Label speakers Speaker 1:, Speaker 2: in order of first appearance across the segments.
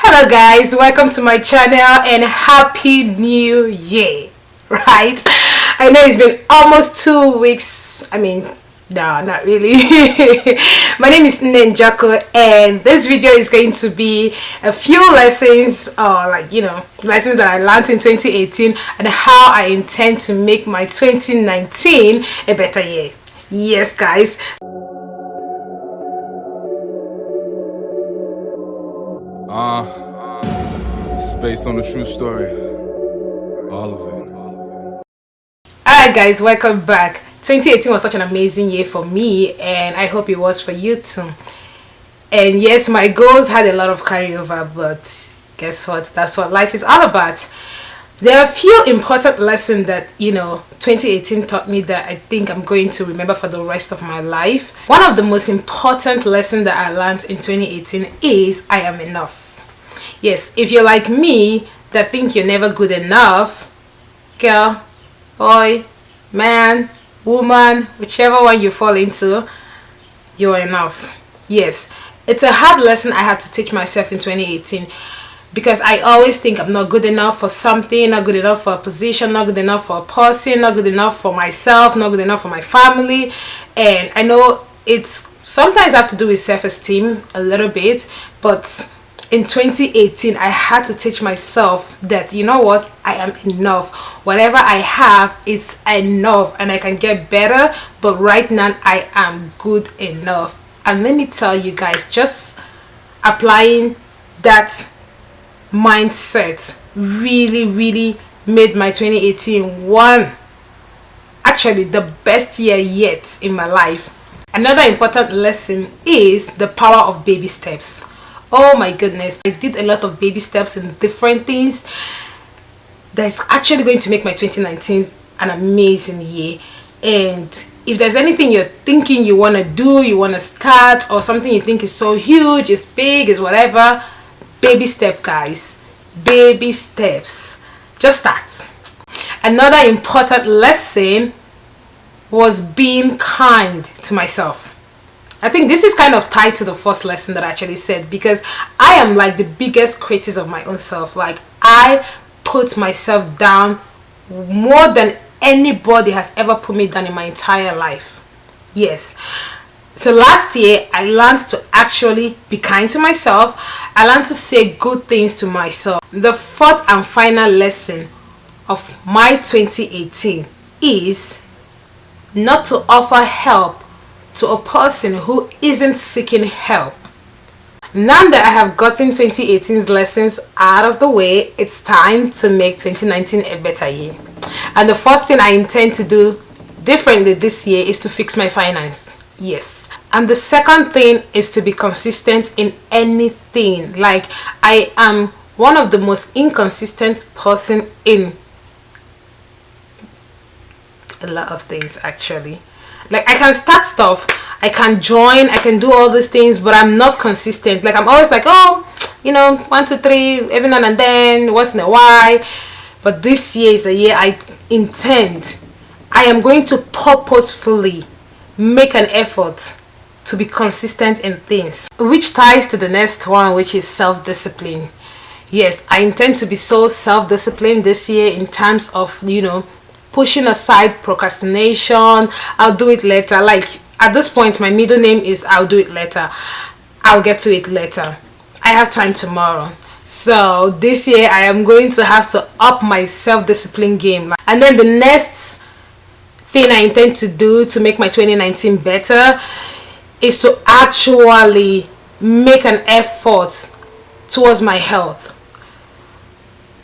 Speaker 1: Hello guys, welcome to my channel and happy new year. Right, I know it's been almost 2 weeks. No, not really. My name is Nenjako and this video is going to be a few lessons, lessons that I learned in 2018 and how I intend to make my 2019 a better year. Yes guys.
Speaker 2: It's based on a true story. All of it.
Speaker 1: Alright guys, welcome back. 2018 was such an amazing year for me and I hope it was for you too. And yes, my goals had a lot of carryover, but guess what? That's what life is all about. There are a few important lessons that 2018 taught me that I think I'm going to remember for the rest of my life. One of the most important lessons that I learned in 2018 is I am enough. Yes, if you're like me that think you're never good enough, girl, boy, man, woman, whichever one you fall into, you're enough. Yes, it's a hard lesson I had to teach myself in 2018 because I always think I'm not good enough for something, not good enough for a position, not good enough for a person, not good enough for myself, not good enough for my family. And I know it's sometimes have to do with self-esteem a little bit, but in 2018 I had to teach myself that you know what, I am enough. Whatever I have, it's enough and I can get better, but right now I am good enough. And let me tell you guys, just applying that mindset really made my 2018 actually the best year yet in my life. Another important lesson is the power of baby steps. Oh my goodness, I did a lot of baby steps in different things that's actually going to make my 2019 an amazing year. And if there's anything you're thinking you want to do, you want to start, or something you think is so huge, is big, is whatever, baby step guys, baby steps, just start. Another important lesson was being kind to myself. I think this is kind of tied to the first lesson that I actually said, because I am like the biggest critic of my own self. Like, I put myself down more than anybody has ever put me down in my entire life. Yes. So last year I learned to actually be kind to myself. I learned to say good things to myself. The fourth and final lesson of my 2018 is not to offer help to a person who isn't seeking help. Now that I have gotten 2018's lessons out of the way, it's time to make 2019 a better year. And the first thing I intend to do differently this year is to fix my finance. Yes. And the second thing is to be consistent in anything. Like, I am one of the most inconsistent person in a lot of things actually. Like, I can start stuff, I can join, I can do all these things, but I'm not consistent. Like, I'm always like, oh, 1, 2, 3, every now and then, once in a while. But this year is a year I am going to purposefully make an effort to be consistent in things, which ties to the next one, which is self-discipline. Yes, I intend to be so self-disciplined this year in terms of, pushing aside procrastination. I'll do it later. Like, at this point my middle name is I'll do it later. I'll get to it later. I have time tomorrow. So this year I am going to have to up my self-discipline game. And then the next thing I intend to do to make my 2019 better is to actually make an effort towards my health.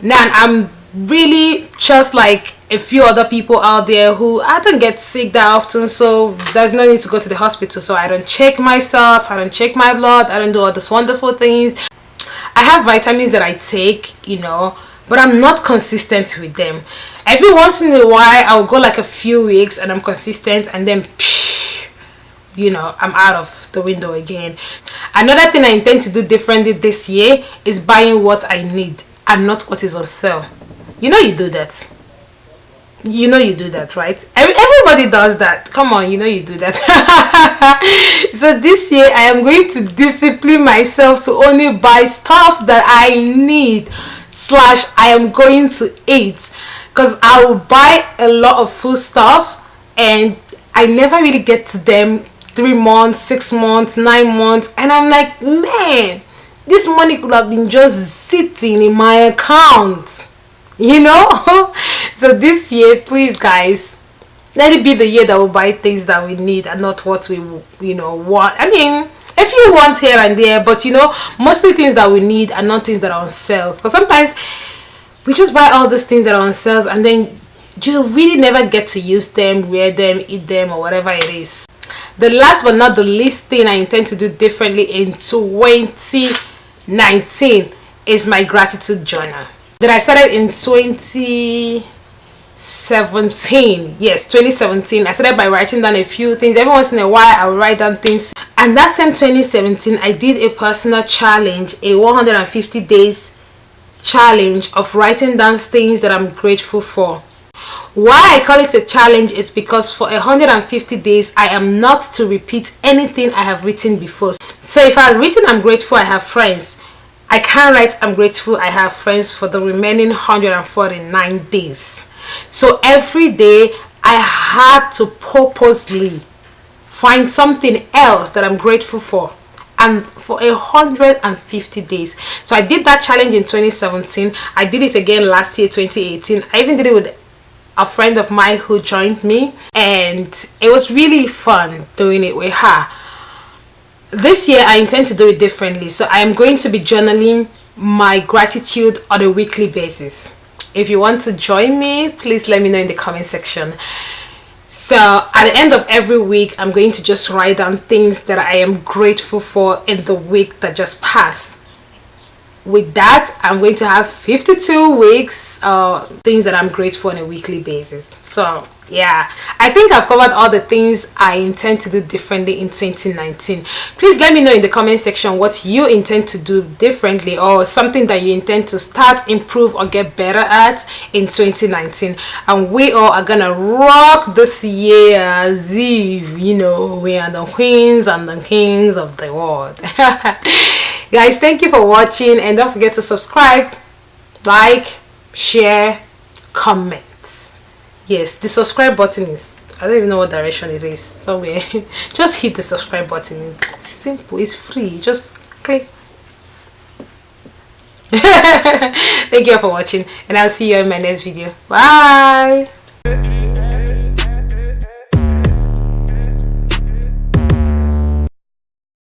Speaker 1: Now, I'm really just like a few other people out there who I don't get sick that often, so there's no need to go to the hospital. So I don't check myself, I don't check my blood, I don't do all these wonderful things. I have vitamins that I take, but I'm not consistent with them. Every once in a while I'll go like a few weeks and I'm consistent, and then I'm out of the window again. Another thing I intend to do differently this year is buying what I need and not what is on sale. You do that. You know you do that, right? Everybody does that. Come on, you know you do that. So this year I am going to discipline myself to only buy stuffs that I need slash I am going to eat, because I will buy a lot of food stuff and I never really get to them 3 months, 6 months, 9 months, and I'm like, man, this money could have been just sitting in my account, you know. So this year, please guys, let it be the year that we buy things that we need and not what we want. I mean, a few wants here and there, but mostly things that we need and not things that are on sales, because sometimes we just buy all these things that are on sales and then you really never get to use them, wear them, eat them, or whatever it is. The last but not the least thing I intend to do differently in 2019 is my gratitude journal that I started in 2017. Yes, 2017. I started by writing down a few things. Every once in a while I will write down things, and that same 2017 I did a personal challenge, a 150 days challenge of writing down things that I'm grateful for. Why I call it a challenge is because for 150 days I am not to repeat anything I have written before. So if I have written I'm grateful I have friends, I can't write I'm grateful I have friends for the remaining 149 days. So every day I had to purposely find something else that I'm grateful for, and for 150 days. So I did that challenge in 2017. I did it again last year, 2018. I even did it with a friend of mine who joined me, and it was really fun doing it with her. This year I intend to do it differently, so I am going to be journaling my gratitude on a weekly basis. If you want to join me, please let me know in the comment section. So at the end of every week I'm going to just write down things that I am grateful for in the week that just passed. With that, I'm going to have 52 weeks things that I'm grateful on a weekly basis. So yeah, I think I've covered all the things I intend to do differently in 2019. Please let me know in the comment section what you intend to do differently, or something that you intend to start, improve, or get better at in 2019. And we all are gonna rock this year as if we are the queens and the kings of the world. Guys, thank you for watching, and don't forget to subscribe, like, share, comment. Yes, the subscribe button is, I don't even know what direction it is, somewhere. Just hit the subscribe button. It's simple, it's free, just click. Thank you all for watching, and I'll see you in my next video. Bye.